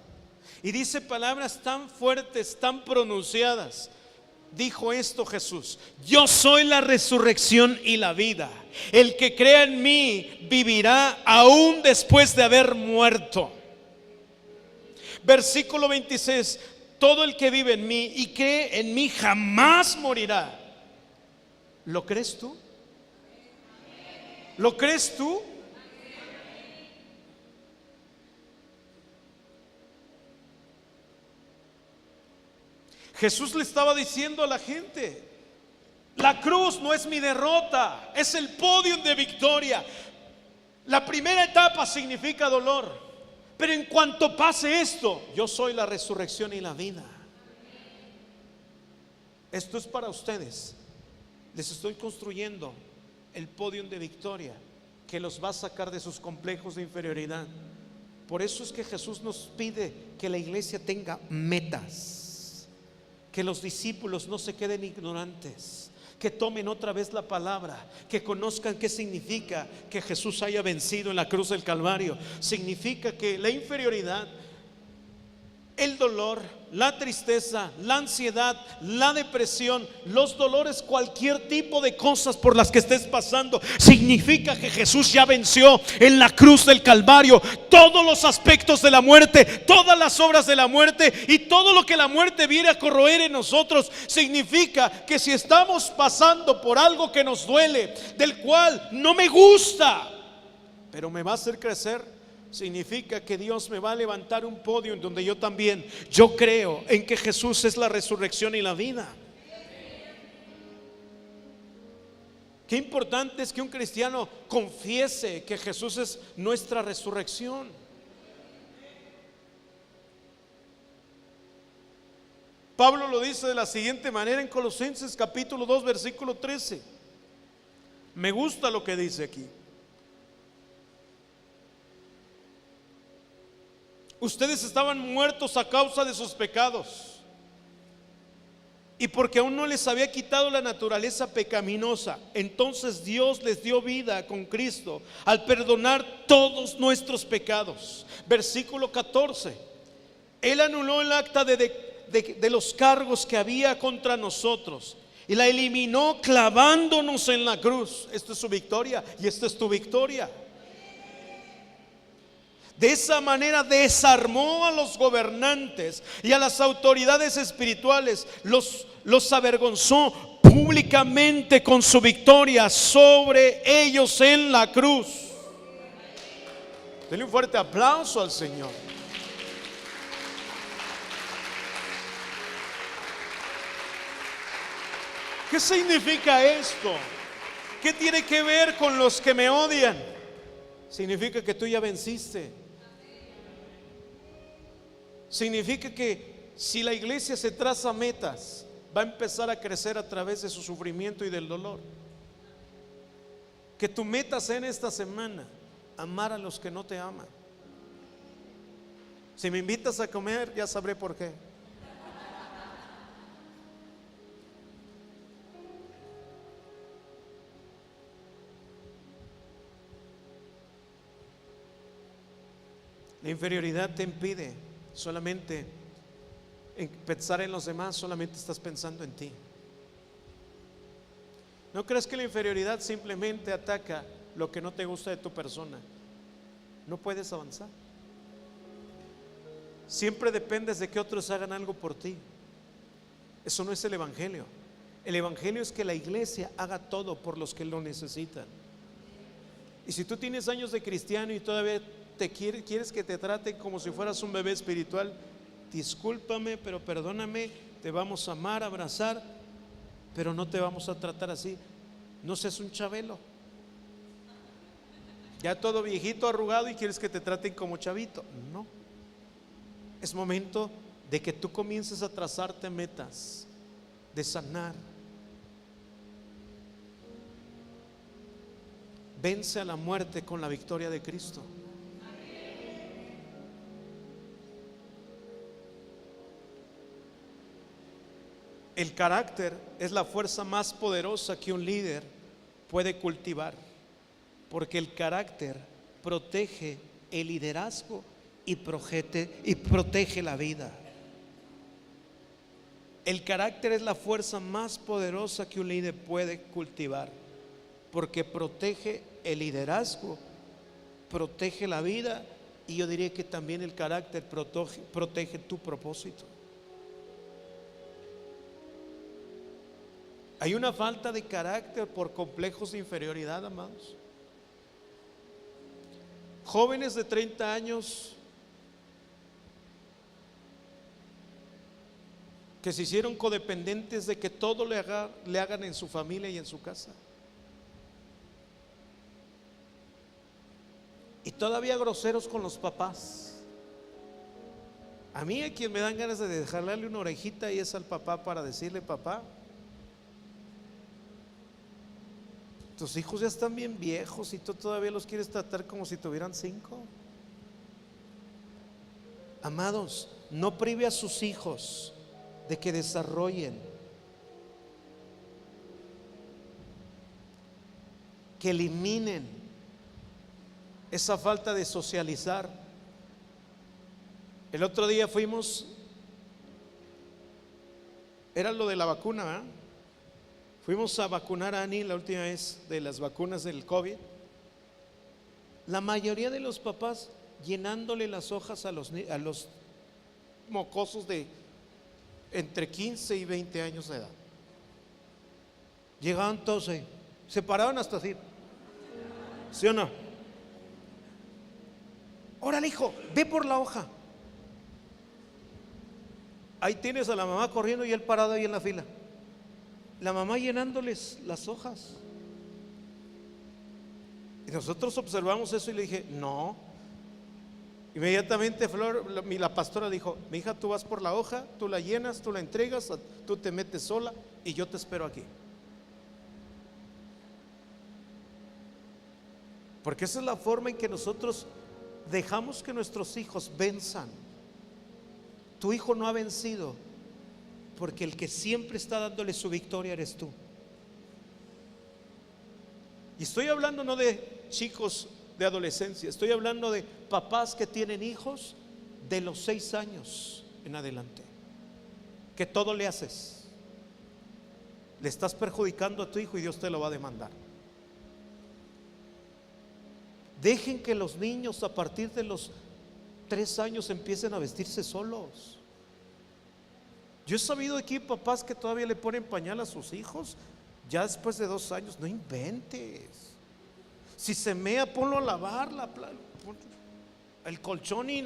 Y dice palabras tan fuertes, tan pronunciadas. Dijo esto Jesús: yo soy la resurrección y la vida. El que crea en mí vivirá aún después de haber muerto. Versículo 26: todo el que vive en mí y cree en mí jamás morirá. ¿Lo crees tú? ¿Lo crees tú? Jesús le estaba diciendo a la gente: la cruz no es mi derrota, es el podio de victoria. La primera etapa significa dolor, pero en cuanto pase esto, yo soy la resurrección y la vida. Esto es para ustedes. Les estoy construyendo el podio de victoria que los va a sacar de sus complejos de inferioridad. Por eso es que Jesús nos pide que la iglesia tenga metas, que los discípulos no se queden ignorantes, que tomen otra vez la palabra, que conozcan qué significa que Jesús haya vencido en la cruz del Calvario. Significa que la inferioridad el dolor, la tristeza, la ansiedad, la depresión, los dolores, cualquier tipo de cosas por las que estés pasando, significa que Jesús ya venció en la cruz del Calvario todos los aspectos de la muerte, todas las obras de la muerte y todo lo que la muerte viene a corroer en nosotros. Significa que si estamos pasando por algo que nos duele, del cual no me gusta, pero me va a hacer crecer, significa que Dios me va a levantar un podio en donde yo creo en que Jesús es la resurrección y la vida. Qué importante es que un cristiano confiese que Jesús es nuestra resurrección. Pablo lo dice de la siguiente manera en Colosenses capítulo 2 versículo 13. Me gusta lo que dice aquí. Ustedes estaban muertos a causa de sus pecados y porque aún no les había quitado la naturaleza pecaminosa. Entonces Dios les dio vida con Cristo al perdonar todos nuestros pecados. Versículo 14. Él anuló el acta de los cargos que había contra nosotros y la eliminó clavándonos en la cruz. Esta es su victoria y esta es tu victoria. De esa manera desarmó a los gobernantes y a las autoridades espirituales, los avergonzó públicamente con su victoria sobre ellos en la cruz. Denle un fuerte aplauso al Señor. ¿Qué significa esto? ¿Qué tiene que ver con los que me odian? Significa que tú ya venciste. Significa que si la iglesia se traza metas, va a empezar a crecer a través de su sufrimiento y del dolor. Que tu meta sea en esta semana amar a los que no te aman. Si me invitas a comer, ya sabré por qué. La inferioridad te impide solamente pensar en los demás, solamente estás pensando en ti. No creas que la inferioridad simplemente ataca lo que no te gusta de tu persona. No puedes avanzar. Siempre dependes de que otros hagan algo por ti. Eso no es el evangelio. El evangelio es que la iglesia haga todo por los que lo necesitan. Y si tú tienes años de cristiano y todavía quieres que te traten como si fueras un bebé espiritual, discúlpame, pero perdóname, te vamos a amar, a abrazar, pero no te vamos a tratar así. No seas un chabelo, ya todo viejito, arrugado, y quieres que te traten como chavito. No, es momento de que tú comiences a trazarte metas de sanar. Vence a la muerte con la victoria de Cristo. El carácter es la fuerza más poderosa que un líder puede cultivar, porque el carácter protege el liderazgo y protege la vida. El carácter es la fuerza más poderosa que un líder puede cultivar, porque protege el liderazgo, protege la vida, y yo diría que también el carácter protege tu propósito. Hay una falta de carácter por complejos de inferioridad, amados. Jóvenes de 30 años que se hicieron codependientes de que todo le hagan en su familia y en su casa. Y todavía groseros con los papás. A mí, a quien me dan ganas de dejarle una orejita y es al papá, para decirle: papá, tus hijos ya están bien viejos y tú todavía los quieres tratar como si tuvieran 5. Amados, no prive a sus hijos de que desarrollen, que eliminen esa falta de socializar. El otro día fuimos, era lo de la vacuna, ¿verdad? Fuimos a vacunar a Ani la última vez de las vacunas del COVID. La mayoría de los papás llenándole las hojas a los mocosos de entre 15 y 20 años de edad. Llegaban todos ahí, se paraban hasta así, ¿sí o no? Órale, hijo, ve por la hoja. Ahí tienes a la mamá corriendo y él parado ahí en la fila. La mamá llenándoles las hojas. Y nosotros observamos eso y le dije, no. Inmediatamente Flor, la pastora dijo, mi hija, tú vas por la hoja, tú la llenas, tú la entregas, tú te metes sola y yo te espero aquí. Porque esa es la forma en que nosotros dejamos que nuestros hijos venzan. Tu hijo no ha vencido, porque el que siempre está dándole su victoria eres tú. Y estoy hablando no de chicos de adolescencia, estoy hablando de papás que tienen hijos de los 6 años en adelante, que todo le haces, le estás perjudicando a tu hijo y Dios te lo va a demandar. Dejen que los niños a partir de los 3 años empiecen a vestirse solos. Yo he sabido aquí papás que todavía le ponen pañal a sus hijos ya después de 2 años. No inventes. Si se mea, ponlo a lavar el colchón y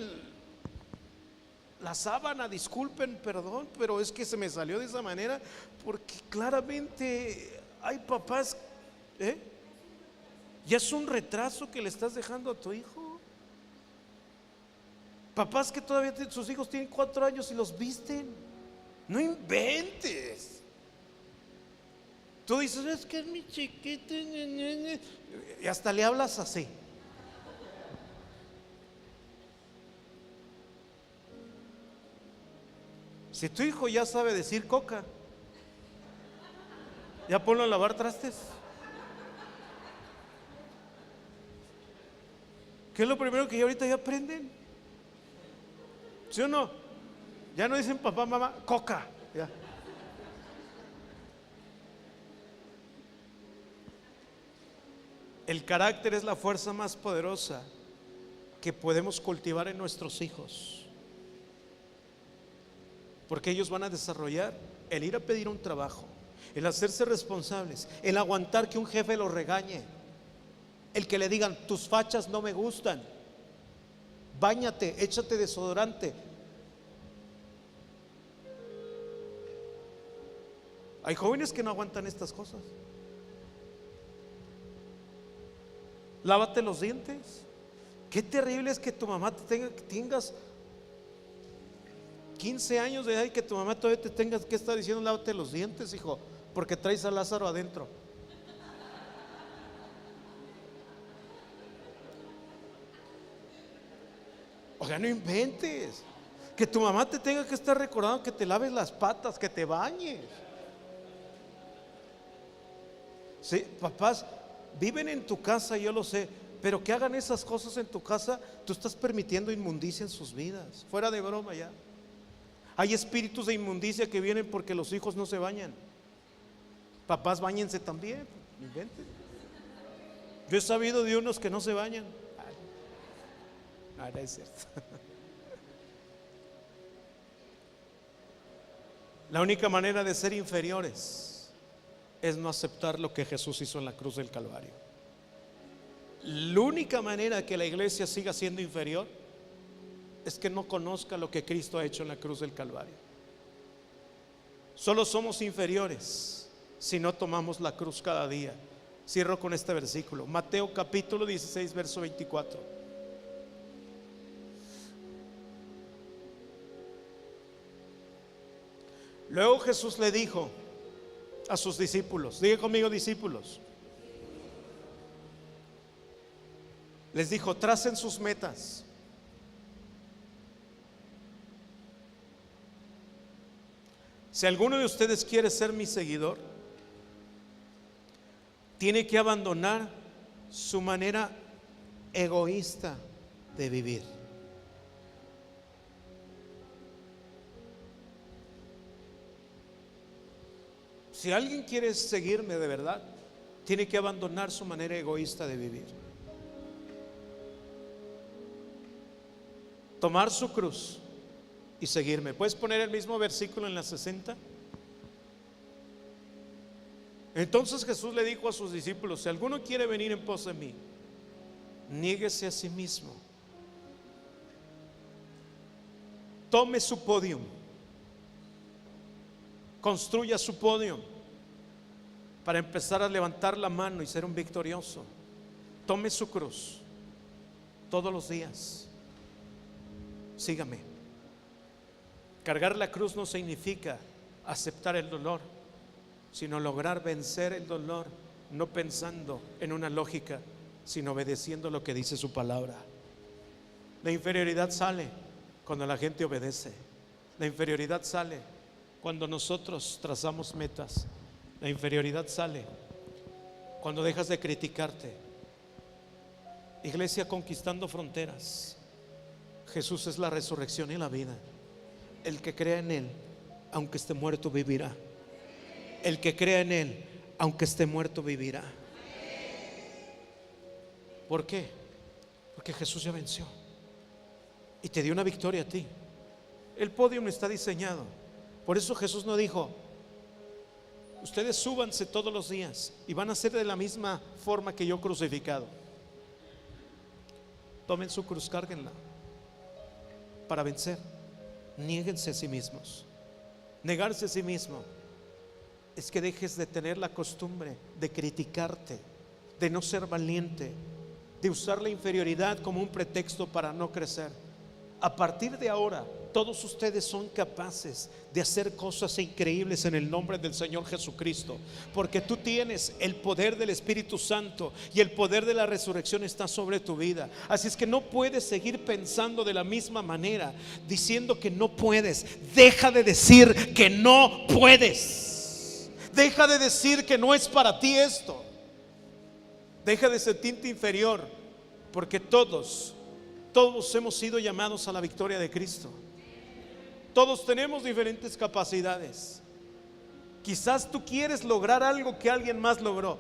la sábana. Disculpen, perdón, pero es que se me salió de esa manera, porque claramente hay papás, ya es un retraso que le estás dejando a tu hijo. Papás que todavía sus hijos tienen 4 años y los visten. No inventes. Tú dices, es que es mi chiquito, y hasta le hablas así. Si tu hijo ya sabe decir coca, ya ponlo a lavar trastes. ¿Qué es lo primero que ya ahorita ya aprenden? ¿Sí o no? Ya no dicen papá, mamá, coca. Ya. El carácter es la fuerza más poderosa que podemos cultivar en nuestros hijos, porque ellos van a desarrollar el ir a pedir un trabajo, el hacerse responsables, el aguantar que un jefe los regañe, el que le digan tus fachas no me gustan, báñate, échate desodorante. Hay jóvenes que no aguantan estas cosas. Lávate los dientes. Qué terrible es que tu mamá tengas 15 años de edad y que tu mamá todavía te tengas que estar diciendo lávate los dientes, hijo, porque traes a Lázaro adentro. O sea, no inventes. Que tu mamá te tenga que estar recordando que te laves las patas, que te bañes. Sí, papás, viven en tu casa, yo lo sé, pero que hagan esas cosas en tu casa, tú estás permitiendo inmundicia en sus vidas. Fuera de broma ya. Hay espíritus de inmundicia que vienen porque los hijos no se bañan. Papás, báñense también. Inventen. Yo he sabido de unos que no se bañan. No es cierto. La única manera de ser inferiores es no aceptar lo que Jesús hizo en la cruz del Calvario. La única manera que la iglesia siga siendo inferior es que no conozca lo que Cristo ha hecho en la cruz del Calvario. Solo somos inferiores si no tomamos la cruz cada día. Cierro con este versículo, Mateo capítulo 16, verso 24. Luego Jesús le dijo a sus discípulos, diga conmigo discípulos, les dijo, tracen sus metas. Si alguno de ustedes quiere ser mi seguidor, tiene que abandonar su manera egoísta de vivir. Si alguien quiere seguirme de verdad, tiene que abandonar su manera egoísta de vivir. Tomar su cruz y seguirme. ¿Puedes poner el mismo versículo en la 60? Entonces Jesús le dijo a sus discípulos: si alguno quiere venir en pos de mí, niéguese a sí mismo, tome su podio, construya su podio para empezar a levantar la mano y ser un victorioso. Tome su cruz todos los días, sígame. Cargar la cruz no significa aceptar el dolor, sino lograr vencer el dolor, no pensando en una lógica, sino obedeciendo lo que dice su palabra. La inferioridad sale cuando la gente obedece. La inferioridad sale cuando nosotros trazamos metas. La inferioridad sale cuando dejas de criticarte. Iglesia Conquistando Fronteras, Jesús es la resurrección y la vida. El que crea en Él, aunque esté muerto, vivirá. El que crea en Él, aunque esté muerto, vivirá. ¿Por qué? Porque Jesús ya venció y te dio una victoria a ti. El podio no está diseñado. Por eso Jesús no dijo: ustedes súbanse todos los días y van a ser de la misma forma que yo crucificado. Tomen su cruz, cárguenla para vencer. Niéguense a sí mismos. Negarse a sí mismo es que dejes de tener la costumbre de criticarte, de no ser valiente, de usar la inferioridad como un pretexto para no crecer. A partir de ahora, todos ustedes son capaces de hacer cosas increíbles en el nombre del Señor Jesucristo, porque tú tienes el poder del Espíritu Santo y el poder de la resurrección está sobre tu vida. Así es que no puedes seguir pensando de la misma manera, diciendo que no puedes. Deja de decir que no puedes. Deja de decir que no es para ti esto. Deja de sentirte inferior, porque todos hemos sido llamados a la victoria de Cristo. Todos tenemos diferentes capacidades. Quizás tú quieres lograr algo que alguien más logró.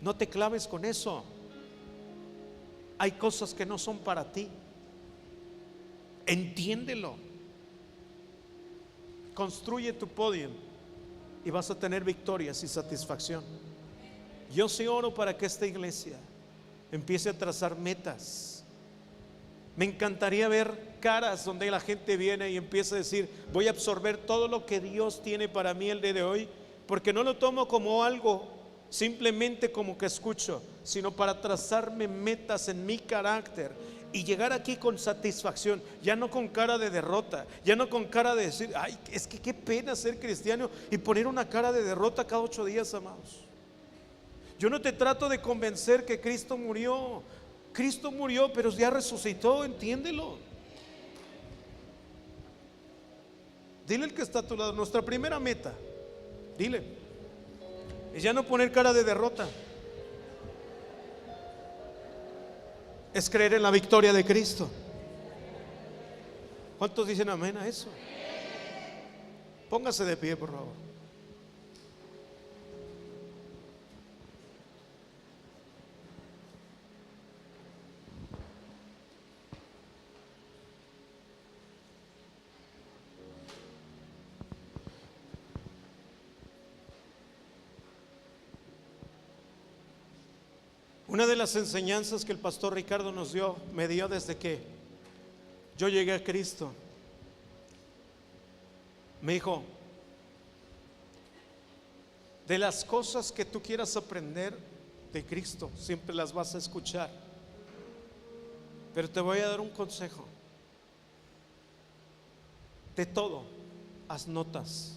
No te claves con eso. Hay cosas que no son para ti. Entiéndelo. Construye tu podio y vas a tener victorias y satisfacción. Yo sí oro para que esta iglesia empiece a trazar metas. Me encantaría ver caras donde la gente viene y empieza a decir: voy a absorber todo lo que Dios tiene para mí el día de hoy, porque no lo tomo como algo simplemente como que escucho, sino para trazarme metas en mi carácter y llegar aquí con satisfacción, ya no con cara de derrota, ya no con cara de decir: ay, es que qué pena ser cristiano, y poner una cara de derrota cada 8 días, amados. Yo no te trato de convencer que Cristo murió. Cristo murió, pero ya resucitó, entiéndelo. Dile al que está a tu lado: nuestra primera meta, dile, es ya no poner cara de derrota, es creer en la victoria de Cristo. ¿Cuántos dicen amén a eso? Póngase de pie, por favor. Una de las enseñanzas que el pastor Ricardo me dio desde que yo llegué a Cristo, me dijo: de las cosas que tú quieras aprender de Cristo, siempre las vas a escuchar, pero te voy a dar un consejo: de todo, haz notas.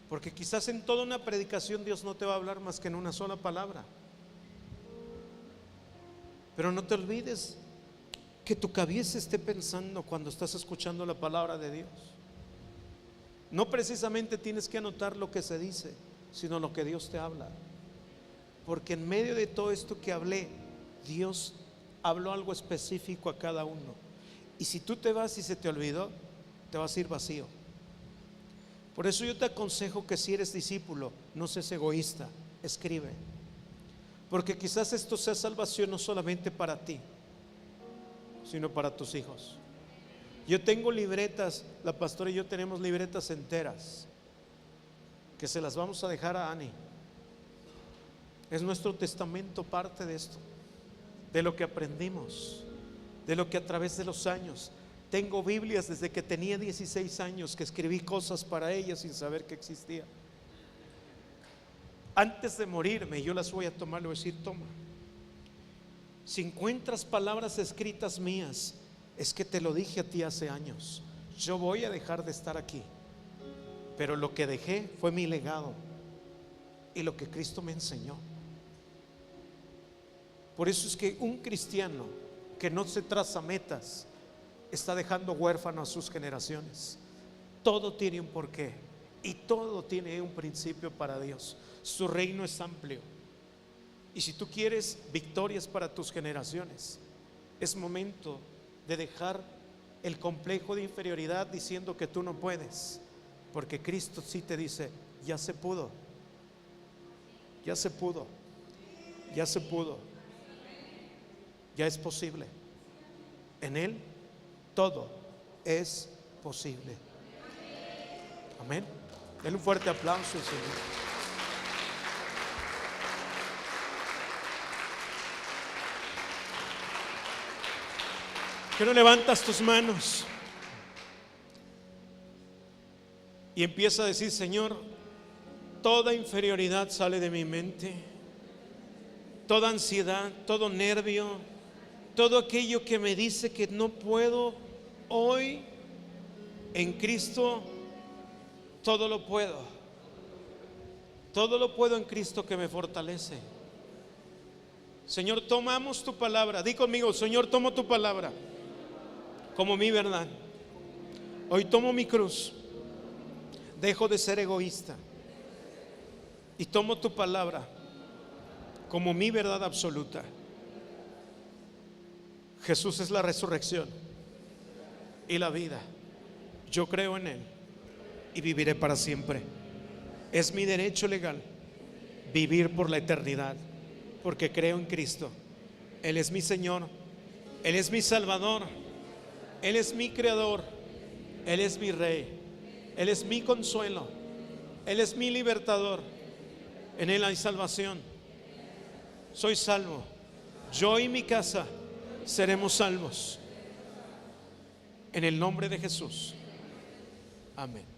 Porque quizás en toda una predicación Dios no te va a hablar más que en una sola palabra. Pero no te olvides que tu cabeza esté pensando cuando estás escuchando la palabra de Dios. No precisamente tienes que anotar lo que se dice, sino lo que Dios te habla. Porque en medio de todo esto que hablé, Dios habló algo específico a cada uno. Y si tú te vas y se te olvidó, te vas a ir vacío. Por Por eso yo te aconsejo que si eres discípulo, no seas egoísta, escribe. Porque quizás esto sea salvación no solamente para ti, sino para tus hijos. Yo tengo libretas, la pastora y yo tenemos libretas enteras que se las vamos a dejar a Ani. Es nuestro testamento, parte de esto, de lo que aprendimos, de lo que a través de los años. Tengo Biblias desde que tenía 16 años que escribí cosas para ella sin saber que existía. Antes de morirme yo las voy a tomar y voy a decir: toma, si encuentras palabras escritas mías, es que te lo dije a ti hace años. Yo voy a dejar de estar aquí, pero lo que dejé fue mi legado y lo que Cristo me enseñó. Por eso es que un cristiano que no se traza metas está dejando huérfano a sus generaciones. Todo tiene un porqué y todo tiene un principio para Dios. Su reino es amplio, y si tú quieres victorias para tus generaciones, es momento de dejar el complejo de inferioridad diciendo que tú no puedes, porque Cristo sí te dice: ya se pudo, ya se pudo, ya se pudo, ya es posible. En Él todo es posible. Amén. Denle un fuerte aplauso al Señor. ¿Que no levantas tus manos y empieza a decir: Señor, toda inferioridad sale de mi mente, toda ansiedad, todo nervio, todo aquello que me dice que no puedo, hoy en Cristo todo lo puedo. Todo lo puedo en Cristo que me fortalece. Señor, tomamos tu palabra. Di conmigo: Señor, tomo tu palabra como mi verdad. Hoy tomo mi cruz, dejo de ser egoísta y tomo tu palabra como mi verdad absoluta. Jesús es la resurrección y la vida. Yo creo en Él y viviré para siempre. Es mi derecho legal vivir por la eternidad, porque creo en Cristo. Él es mi Señor, Él es mi Salvador, Él es mi Creador, Él es mi Rey, Él es mi consuelo, Él es mi libertador. En Él hay salvación. Soy salvo. Yo y mi casa seremos salvos. En el nombre de Jesús. Amén.